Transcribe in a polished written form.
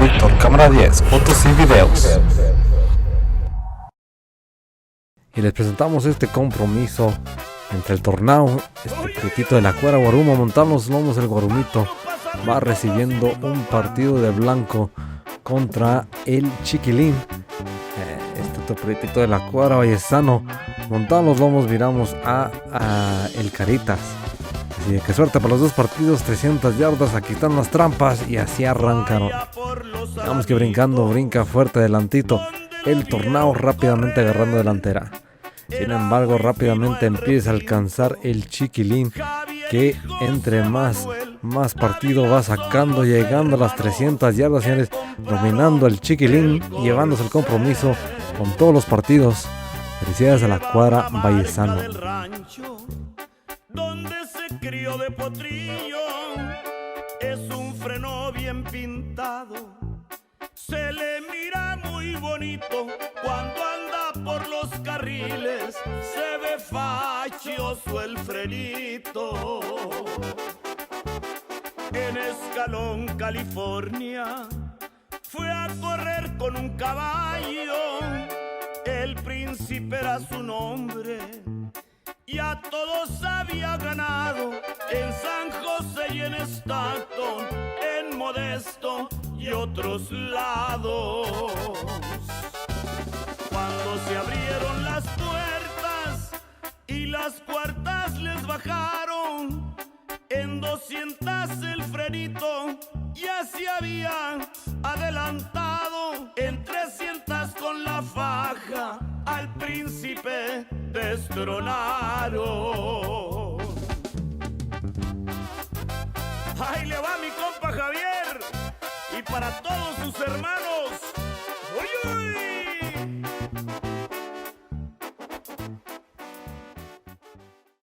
Víctor, cámara 10, fotos y videos. Y les presentamos este compromiso entre el Tornao, prietito de la Cuara Guarumo, montando los lomos del Guarumito, va recibiendo un partido de blanco contra el Chiquilín. Este prietito de la Cuara Vallesano, montando los lomos, miramos a el Caritas. Así que suerte para los dos partidos, 300 yardas, aquí están las trampas y así arrancaron. Digamos que brinca fuerte adelantito el Tornao, rápidamente agarrando delantera. Sin embargo, rápidamente empieza a alcanzar el Chiquilín, que entre más partido va sacando, llegando a las 300 yardas, señores, dominando el Chiquilín, llevándose el compromiso con todos los partidos. Felicidades a la Cuara Vallesano. Donde se crió de potrillo, es un freno bien pintado. Se le mira muy bonito cuando anda por los carriles, se ve fachioso el frenito. En Escalón, California, fue a correr con un caballo, el príncipe era su nombre, y a todos había ganado en San José y en Stockton, en Modesto y otros lados. Cuando se abrieron las puertas y las cuartas les bajaron, en 200 el frenito ya se había adelantado, en 300 con la faja al príncipe destronaron. Ahí le va mi compa Javier y para todos sus hermanos.